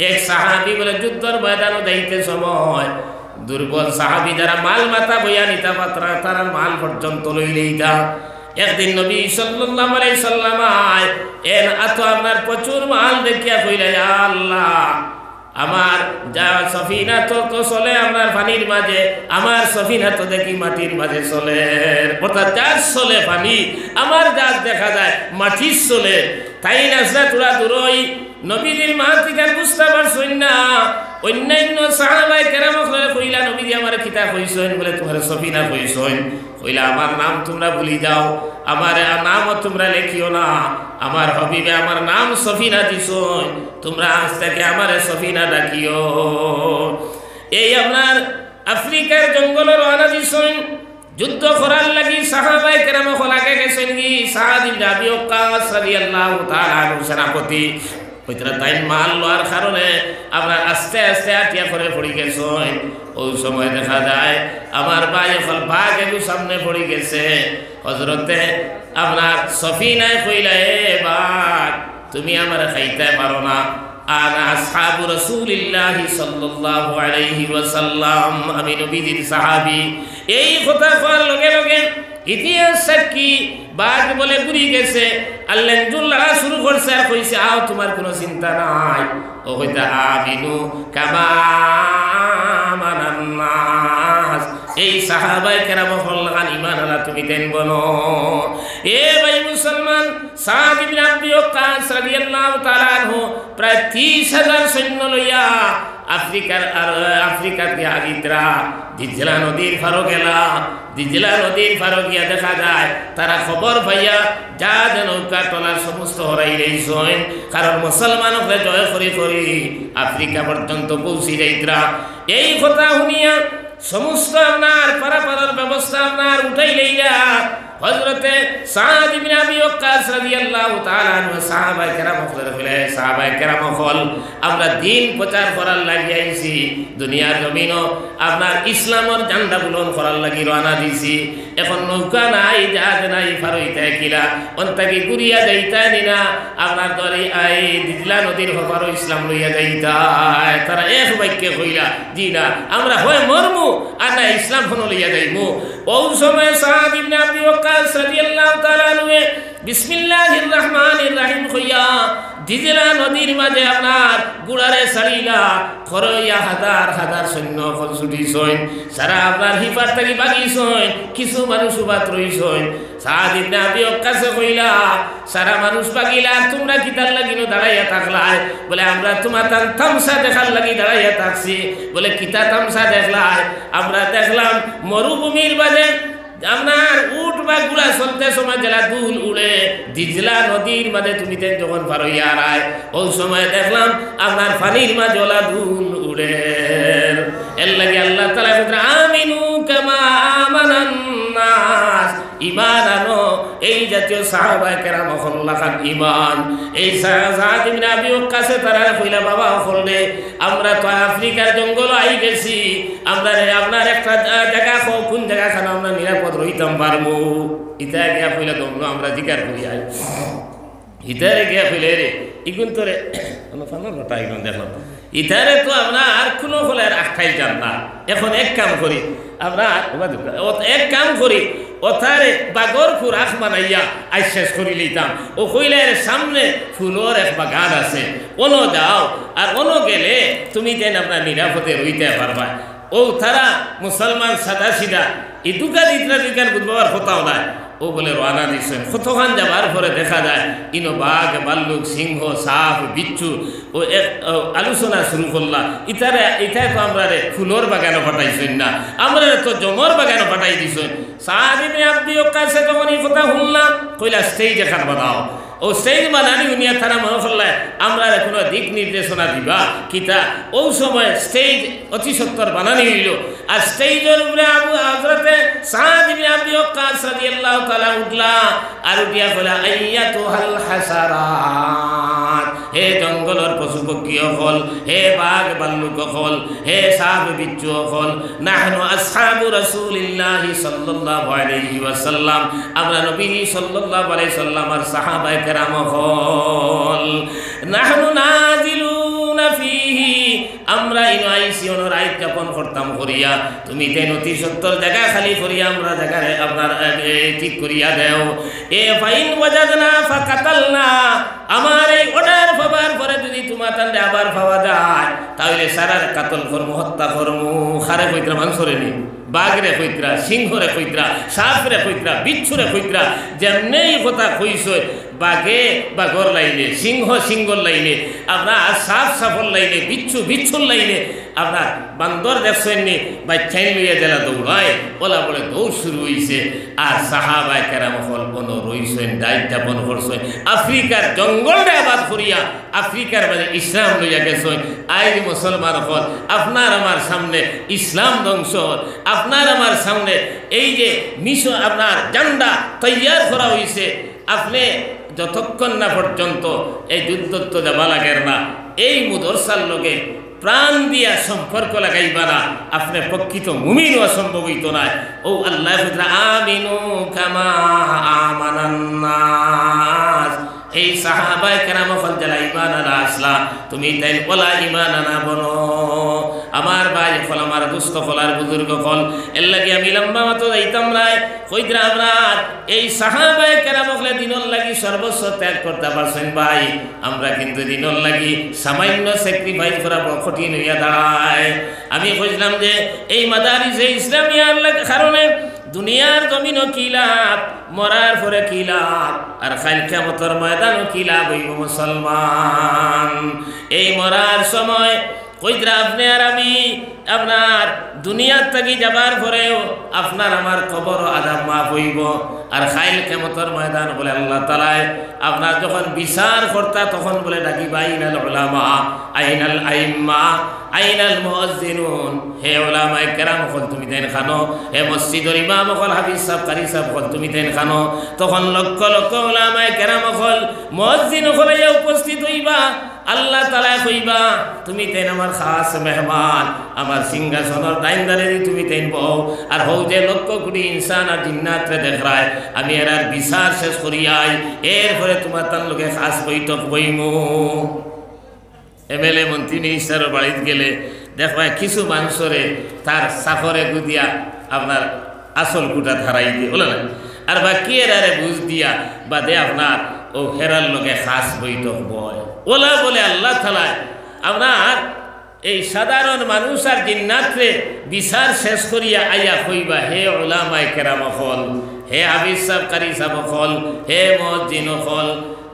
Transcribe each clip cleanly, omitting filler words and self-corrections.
এক সাহাবী বলে যুদ্ধের ময়দানে যাইতে সময় দুর্বল সাহাবী যারা মাল মাথা বইয়া নিতা পাত্রা তারা মাল পর্যন্ত লইলেই যা। একদিন নবী সাল্লাল্লাহু আলাইহি সাল্লাম এত আপনার প্রচুর মাল দেখিয়া কইলেন, আল্লাহ আমার যা সফিনা তো চলে আপনার পানির মাঝে, আমার সফিনা তো দেখি মাটির মাঝে চলে। অর্থাৎ যার চলে পানি, আমার যার দেখা যায় মাটির চলে। তাই না তোরা দূরই নবীদের মাতৃকার বুঝতে পারছই না। অন্যান্য সাহাবায়ে কেরামকে কইলা নবী আমার কিতা কইছেন, বলে তোমার সফিনা কইছেন। কইলা আমার নাম তোমরা ভুলি যাও, আমার নামও তোমরা লেখিও না, আমার হবিবে আমার নাম সফিনা দিছন, তোমরা আজ থেকে আমার সফিনা ডাকিও। এই আপনার আফ্রিকার জঙ্গলে রওনা দিছন যুদ্ধ করার লাগি। সাহাবায়ে কেরাম খোলাকে গেছেন কি সাদ ইবনে আবি ওয়াক্কাস রাদিয়াল্লাহু তাআলা আনহু সেনাপতি। ওইটা তাই মাল লওয়ার কারণে আপনার আস্তে আস্তে আটিয়া করে পড়ে গেছেন। ওই সময় দেখা যায় আমার ভাই এখন ভাগ একটু সামনে পড়ে গেছে। হযরতে আপনার সফিনায় কইলা, এ ভাগ তুমি আমার খাইতে পারো না, আনা আসহাবু রাসূলিল্লাহি সাল্লাল্লাহু আলাইহি ওয়াসাল্লাম, আমি নবীজির সাহাবী। এই কথা কোয়ার লগে লগে ইতিহাস সাক্ষী বাঘ বলে ঘুরি গেছে। আল্লাহ জুল্লাহ শুরু করছে আর কইছে, আও তোমার কোনো চিন্তা নাই। ও হইতা আমিনু কামা আমানান নাস। এই সাহাবায়ে কেরাম হল্লান ঈমান আলা তুমি দেন বনো। এ ভাই মুসলমান, সাদ ইবনে আবি ওয়াক্কাস রাদিয়াল্লাহু তাআলা আনহু প্রায় 30,000 সৈন্য লইয়া আফ্রিকার গিয়াগিত্রা দিজলা নদীর ফারো গেলা। দিজলা নদীর ফারো গিয়া দেখা যায় তারা খবর পাইয়া যা নৌকা টলার সমস্ত হরাই রইছেন, কারণ মুসলমানকে জয় করি করি আফ্রিকা পর্যন্ত পৌঁছি যাইত্রা। এই কথা শুনিয়া সমস্ত আপনার পারাপারের ব্যবস্থা আপনার উঠাই লইয়া হযরতে সাদ ইবনে আবি ওয়াক্কাস রাদিয়াল্লাহু তাআলা আনহু সাহাবায়ে কেরাম বলে, সাহাবায়ে কেরাম হল আমরা দিন প্রচার করার লাগি আইছি, দুনিয়ার জমিনও আপনার ইসলামের ঝান্ডা বুলন করার লাগি রওনা দিছি। এখন নৌকা নাই, জাহাজ নাই, ফারইতে কিলা অন্তাকি ঘুরিয়া যাইতানি না আপনার দরে আই দিজলা নদীর হবারও ইসলাম লইয়া যাইতাই। তারা এক বাক্যে কইলা, জি না আমরা হয় মরমু আর না ইসলাম হন লইয়া যাইমু। ওই সময় সাদ ইবনে আবি ওয়াক্কাস রাদিয়াল্লাহু তাআলা আনহু বিসমিল্লাহির রহমানির রহিম কইয়া দিজলা নদীর মাঝে আপনার গুড়ারে সারিলা খরইয়া হাজার হাজার সৈন্য ফল ছুটিছেন। সারা আপনার হিফার থাকি বাগিছেন, কিছু মানুষ উবাত রইছেন। সাদ ইবনে আবি ওয়াক্কাস কইলা, সারা মানুষ বাগিলা, তোমরা কিতার লাগিনো দাঁড়াইয়া থাকলাই? বলে আমরা তোমার তামসা দেখার লাগি দাঁড়াইয়া থাকছি। বলে কিতা তামসা দেখলাই? আমরা দেখলাম মরুভূমির বাজে আপনার উট বা গুড়া চলতে সময় জেলা দুল উড়ে দিজলা নদীর মাঝে তুমি যখন পারইয়া রায়, ওই সময় দেখলাম আপনার পানির মাঝে ওলা দুল উড়ে। এর লাগে আল্লাহ তাআলা আমিনু কামা আমানান নাস, ঈমান আনো। এই জাতীয় সাহাবায়ে কেরাম হল্লাখান ঈমান। এই সাদ ইবনে আবি ওয়াক্কাস তারা কইলা, বাবা হললে আমরা তো আফ্রিকার জঙ্গল আই গেছি, আমরা আপনার একটা জায়গা কোন জায়গাখানে আমরা নিরাপদ রইতাম পারবো। ইতা গিয়া কইলা তোমরা আমরা জিকার করি আই। ইতারে গিয়া কইলে রে ইগুন তোরে ফানো লটা ইগুন দেখলাম ইতারে তো আমরা আর কোনো ফলের আখাই যান না। এখন এক কাম করি আমরা, এক কাম করি ওথারে বাগর ফুর আখ বানাইয়া আই শেষ করি লইতাম। ও কইলে সামনে ফুলোর এক বাগান আছে, ওনো যাও, আর ওনো গেলে তুমি যেন আপনার নিরাপদে রইতে পারবা। ও তারা মুসলমান সাদা সিধা এই দোকান ইতরা দোকান বুধবার কোথাও নাই। ও বলে রওনা দিচ্ছেন। কতক্ষণ যাবার পরে দেখা যায় ইনো বাঘ, ভাল্লুক, সিংহ, সাপ, বিচ্ছু ও আলোচনা শুরু করলাম। ইটাই তো আমরা ফুলোর বাগানে পাঠাইছেন না, আমরা তো জমর বাগানে পাঠাই দিছেন। সাদ ইবনে আবি ওয়াক্কাস যখন এই কথা শুনলাম কইলা স্টেজ এখান বানাও। ও স্টেজ বানানি উনিয়া তারা মনে করলে আমরা কোনো দিক নির্দেশনা দিবা কিতা। ওই সময় স্টেজ অতি সত্তর বানানি হইল। আর স্টেজের উপরে হযরতে সাদ ইবনে আবি ওয়াক্কাস রাদিয়াল্লাহু তাআলা উঠলা আর উঠিয়া কইলা, আইয়াতুহাল হাসারাত, হে জঙ্গলের পশু পক্ষী হল, হে বাঘ ভাল্লুক হল, হে সাপ বিচ্ছু হল, নাহনু আসহাবু রাসূলিল্লাহি সাল্লাল্লাহু আলাইহি ওয়াসাল্লাম, আমরা নবী সাল্লাল্লাহু আলাইহি সাল্লাম আর সাহাবায়ে কেরাম হল, নাহনু নাজিলুনা ফীহি আমরা ইনো আইসি অন রাইত যাপন করতাম করিয়া তুমি তেন অতি সত্তর জায়গা খালি করিয়া আমরা জায়গায় আপনার ঠিক করিয়া দেও এ ফাইন ওয়াজাদনা ফাকাতালনা আমার এই অর্ডার পাবার পরে যদি তোমার তান্ডে আবার পাওয়া যায় তাহলে সারার কাতল কর্ম হত্যা কর্ম খারে কইত্রা মানুষরে নি বাঘরে কইত্রা সিংহরে কইত্রা সাপরে কইত্রা বিচ্ছুরে কইত্রা যেমনেই কথা কইসই বাঘে বাঘর লাইনে সিংহ সিংহর লাইনে আপনার সাপ সাপর লাইনে বিচ্ছু বিচ্ছুর লাইনে আপনার বান্দর দেখছেন নি বাচ্চাই লইয়া জেলা দৌড়ায় ওলা বলে দৌড় শুরু হয়েছে আর সাহাবায়ে কেরাম হল বন রইছেন দায়িত্ব যাপন করছেন আফ্রিকার জঙ্গলরে আবাদ করিয়া আফ্রিকার মাঝে ইসলাম লইয়া গেছেন আজ মুসলমান হল আপনার আমার সামনে ইসলাম ধ্বংস হল আপনার আমার সামনে এই যে মিশন আপনার জান্ডা তৈয়ার করা হয়েছে আপনি যতক্ষণ না পর্যন্ত এই যুদ্ধ তো দেওয়া লাগের না এই মুদরসার লোকে প্রাণ দিয়া সম্পর্ক লাগাইবা না আপনি প্রকৃত মুমিন অসম্ভব হইত না ও আল্লাহ আমিনু কামা আমানান নাস এই সাহাবায়ে কেরাম ফল যারা ঈমান আনা আসলা তুমি তাই ওলা ঈমান আনা বনো আমার ভাই ফল আমার দুস্থ ফল আর বুজুর্গ ফল এর লাগি আমি লম্বা মতো যাইতাম নাই কইরা আপনার এই সাহাবায়ে কেরাম ফলে দিনর লাগি সর্বস্ব ত্যাগ করতে পারছেন ভাই আমরা কিন্তু দিনর লাগি সামান্য স্যাক্রিফাইস করা কঠিন হইয়া দাঁড়ায় আমি কইলাম যে এই মাদারিসে ইসলামিয়ার কারণে দুনিয়ার জমিনও কি লাভ মরার পরে কি লাভ আর কাল কিয়ামতের ময়দানও কি লাভ হইব মুসলমান এই মরার সময় কইরা আপনি আর আমি আপনার দুনিয়ার থেকে যাবার পরেও আপনার আমার কবর আযাব মাফ হইব আর কাল কিয়ামতের ময়দান বলে আল্লাহ তাআলা আপনার যখন বিচার করতা তখন বলে ডাকি বাইনাল উলামা আইনাল আইম্মা আইনাল মুয়াজ্জিনুন হে উলামায়ে কেরাম হল তুমি দেন খানো হে মসজিদের ইমাম হল হাফিজ সাহেব কারি সাহেব হল তুমি দেন খানো তখন লক্ষ লক্ষ উলামায়ে কেরাম হল মুয়াজ্জিন হল উপস্থিত হইবা আল্লাহ তাআলা কইবা তুমি তেন আমার খাস মেহমান আমার সিংহাসনের ডাইনদারে তুমি তেন বও আর হও যে লক্ষ কোটি ইনসান আর জিন্নাতরে দেখরায় আমি এর বিচার শেষ করিয়াই এরপরে তোমার তার লোকে খাস বৈঠক বইমু এমএলএ মন্ত্রী মিনিস্টারের বাড়িতে গেলে দেখবা কিছু মানুষরে তার সাফরে গুদিয়া আপনার আসল কুটা ধারাই দিয়ে বলে না আর বাকি এরারে বুঝ দিয়া বাদে আপনার ও হেরার লোকে খাস বৈঠক বয় ওলা বলে আল্লাহ তাআলা আপনার এই সাধারণ মানুষ আর জিন্নাতরে বিচার শেষ করিয়া আইয়া কইবা হে উলামায়ে কেরাম হল হে হাফিজ সাহেব কারি সাহেব হল হে মুয়াজ্জিন হল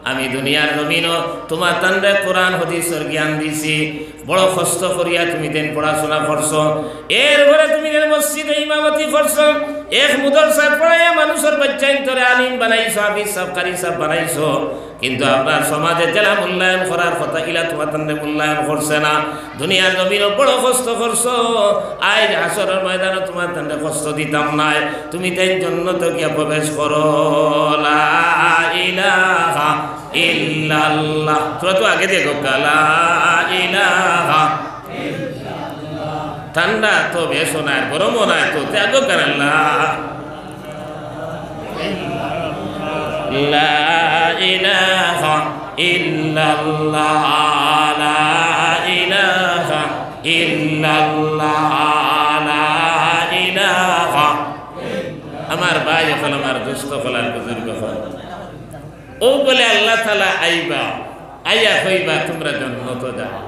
আমি দুনিয়ার জমিনও তোমার তান্ডে কোরআন হাদিসের জ্ঞান দিছি বড় কষ্ট করিয়া তুমি দেন পড়াশোনা করছো এরপরে তুমি দেন মসজিদে ইমামতি করছো এক মুদরসা পড়াইয়া মানুষের বাচ্চাইন তোরে আলিম বানাইছো হাফিজ সাহেব কারি সাহেব বানাইছো কিন্তু আপনার সমাজে জেলা মূল্যায়ন করার কথা ইলা তোমার তান্ডে মূল্যায়ন করছে না দুনিয়ার জমিনও বড় কষ্ট করছো আজ হাসরের ময়দানে তোমার তান্ডে কষ্ট দিতাম নাই তুমি তাই জান্নাত গিয়া প্রবেশ করো লা ইলাহা ইল্লাল্লাহ তোরা তো আগে দেখো লা ইলাহা ইল্লাল্লাহ ঠান্ডা তো বেশো নাই গরমও নাই তো ত্যাগ করেন লা ইলাহা ইল্লাল্লাহ লা ইলাহা ইল্লাল্লাহ লা ইলাহা আমার ভাই এখন আমার দুস্থ ফলার বুজুর্গ ফল ও বলে আল্লাহ তাআলা আইবা আইয়া হইবা তোমরা জান্নাতে যাও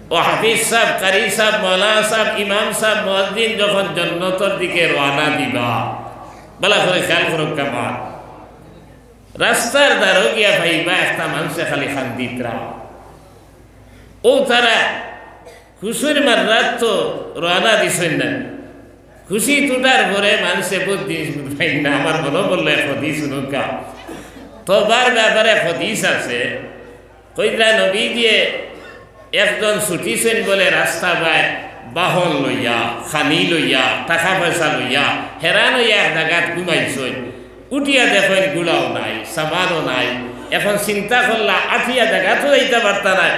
ও হাফিজ সাহেব কারি সাহেব মাওলানা সাহেব ইমাম সাহেব মুয়াজ্জিন যখন জান্নাতের দিকে রওনা দিবা বলা করে খেয়াল করো কেমন রাস্তার দ্বারো গিয়া ভাইবা একটা মানুষে খালি খান্দিতরা ও তারা খুশির মাররাত তো রওনা দিছেন না খুশি টুটার পরে মানুষে বুদ্ধি ভাই না আমার মনে বললো হদিস নৌকা তোবার ব্যাপারে হদিস আছে কইরা নবী দিয়ে একজন ছুটিছেন বলে রাস্তা বাই বাহন লইয়া খানি লইয়া টাকা পয়সা লইয়া হেরান হইয়া এক জায়গাত ঘুমাইছেন উঠিয়া দেখেন গুলাও নাই সামানও নাই এখন চিন্তা করলা আঠিয়া জায়গাতেও যাইতে পারতা নাই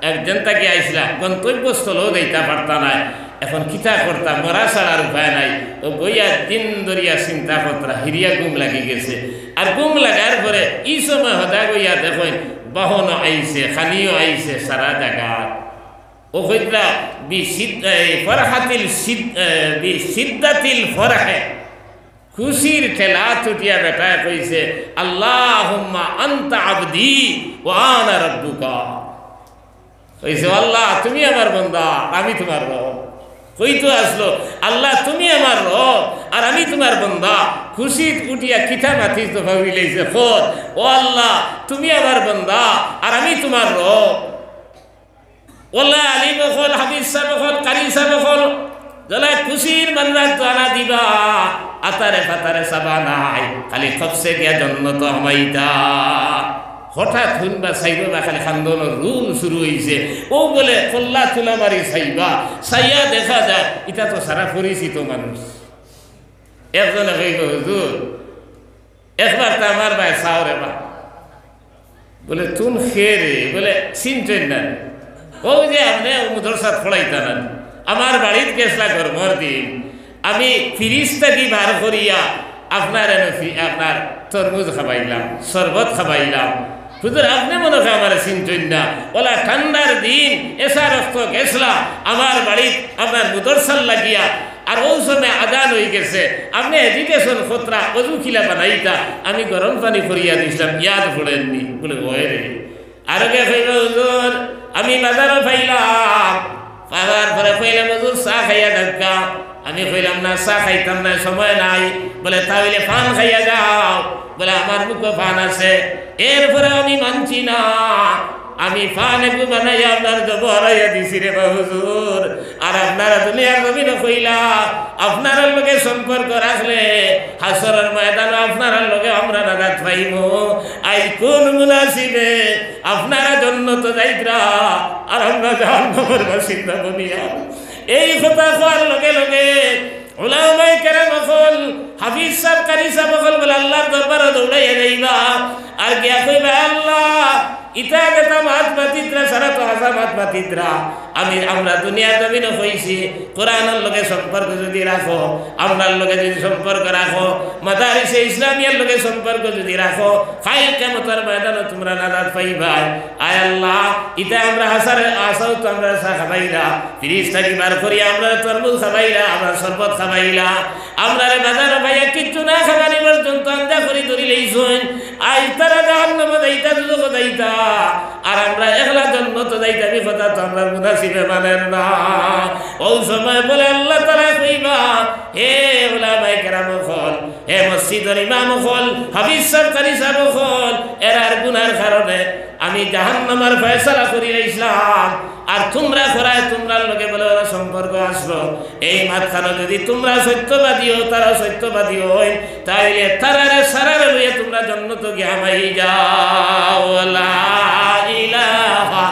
একজন তাকে আইসলা গন্তব্যস্থলেও যাইতে পারতা নাই এখন কিতা করতাম মরা ছাড়ার উপায় নাই ও বইয়া দিন ধরিয়া চিন্তা করতা হিরিয়া গুম লাগি গেছে আর গুম লাগার পরে এই সময় হদা গইয়া দেখেন বাহনও আইছে খানিও আইছে সারা জায়গা ও কইরা বিসিদ্দাতিল ফরহে খুশির ঠেলা ছুটিয়া বেটা কইছে আল্লাহুম্মা আনতা আবদি ওয়া আনা রাব্বুকা। কইছে আল্লাহ তুমি আমার বান্দা, আমি তোমার রব। কইতো আসলো আল্লাহ তুমি আমার রব আর আমি তোমার বান্দা। খুশি উঠিয়া কিতা মাথিস তো ভাবিলাইছে খোদ ও আল্লাহ তুমি আমার বান্দা আর আমি তোমার রব। ওলা আলী বখল হাবিজ সাহেব বখল কারি সাহেব বখল জলা খুশির বান্দা তোলা দিবা আতারে ফাতারে সাবা নাই খালি খবসে গিয়া জন্ম তো আমাইতা। হঠাৎ শুনবা চাইবা বা খালি খান্দনের রুল শুরু হয়েছে। ও বলে কল্লা তুলা মারি চাইবা, চাইয়া দেখা যায় এটা তো সারা পরিচিত মানুষ। একজনে কইব হুজুর একবার তো আমার ভাই চাওরে বা বলে তুন খেয়ে বলে চিনতেন না। ও যে আপনি মুদরসাত ফড়াইতেন আমার বাড়ির গেছলা গরমর দিন আমি ফিরিস্তা কি বার করিয়া আপনার আপনার তরমুজ খাবাইলাম, শরবত খাবাইলাম। হুজুর আপনি মনে হয় আমার চিনতেন না। ওলা ঠান্ডার দিন এসা রক্ত গেছলা আমার বাড়ির আপনার মুদরসাল লাগিয়া আর ওই সময় আজান হয়ে গেছে আপনি এডুকেশন খতরা অজু খিলা বানাইতা আমি গরম পানি করিয়া দিয়েছিলাম ইয়াদ পড়েননি বলে ওয়ে রে। আর কে কইল হুজুর আমি বাজারও পাইলাম পাওয়ার পরে কইলাম হুজুর চা খাইয়া ঢাকা। আমি কইলাম না চা খাইতাম না সময় নাই। বলে তাহলে পান খাইয়া যাও। বলে আমার মুখে পান আছে। এরপরে আমি মানছি না, আমি পান একটু বানাইয়া আপনার জবরাইয়া দিছি রে হুজুর। আর আপনারা দুনিয়ার জমিনে কইলা আপনার লগে সম্পর্ক রাখলে হাসরের ময়দানে আপনার লগে আমরা নাজাত পাইব। আই কোন মুনাসিবে আপনারা জান্নাতে যাইতরা আর আমরা জাহান্নামের বাসিন্দা বনিয়া। এই কথা কোয়ার লগে লগে উলামায়ে কেরাম বল হাফিজ সাহেব কারি সাহেব বল আল্লাহর দরবারে দৌড়াইয়া যাইবা আর গিয়া কইবা আল্লাহ ইটা কথা মাত মাতিত্রা সারা তো হাসা মাত মাতিত্রা আমরা দুনিয়ার জমিনে হইছি কোরআনের লগে সম্পর্ক যদি রাখো, আমরার লগে যদি সম্পর্ক রাখো, মাদারিসে ইসলামিয়ার লগে সম্পর্ক যদি রাখো ফাইল কিয়ামতের ময়দানে তোমরা নাজাত পাইবা। আয় আল্লাহ ইটা আমরা হাসার আসাও তো আমরা চা খাবাইলা, ফিরিস্তা কি বার করি আমরা তরমুজ খাবাইলা, আমরা শরবত খাবাইলা, আমরা বাজারে ভাইয়া কিচ্ছু না খাবানি পর্যন্ত আন্দা করি ধরি লইছুন। আই তারা জাহান্নামে যাইতা দুজকে যাইতা আর আমরা একলা জান্নাতে যাইতা বিপদা তো আমরা মুনাসিবে মানেন না। ওই সময় বলে আল্লাহ তাআলা কইবা হে উলামায়ে কেরাম হল, হে মসজিদের ইমাম হল, হাফিজ সাহেব কারি সাহেব হল, এরার গুনার কারণে আমি জাহান্নামের ফয়সালা করি ইসলাম আর তোমরা করায় তোমরা লোকে বলে ওরা সম্পর্ক আসলো। এই মাঝখানে যদি তোমরা সত্যবাদী হো তারা সত্যবাদী হয় তাইলে তারারে সারারে লইয়া তোমরা জান্নাতে গিয়া মাই যাও। লা ইলাহা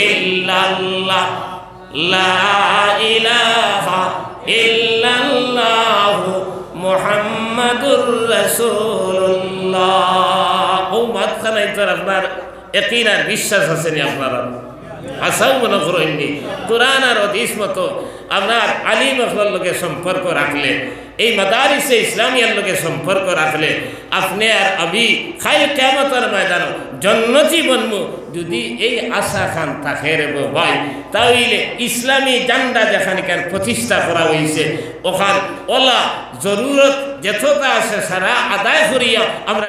ইল্লাল্লাহ লা ইলাহা ইল্লাল্লাহ মুহাম্মাদুর রাসূলুল্লাহ। ও মাঝখানে তোর আপনার ইয়াকিন আর বিশ্বাস আছে নি আপনারা? আসাও মনে করেননি কোরআন আর হাদিস মতো আপনার আলিম আখলার লোকের সম্পর্ক রাখলে, এই মাদারিসে ইসলামিয়ার লোকের সম্পর্ক রাখলে আপনি আর আমি খাই কিয়ামতের ময়দানে জান্নাতি বনবো। যদি এই আশা খান থাকে রে ভাই তাহলে ইসলামী জান্ডা যেখানকার প্রতিষ্ঠা করা হয়েছে ওখান ওলা জরুরত যতটা আছে সারা আদায় করিয়া আমরা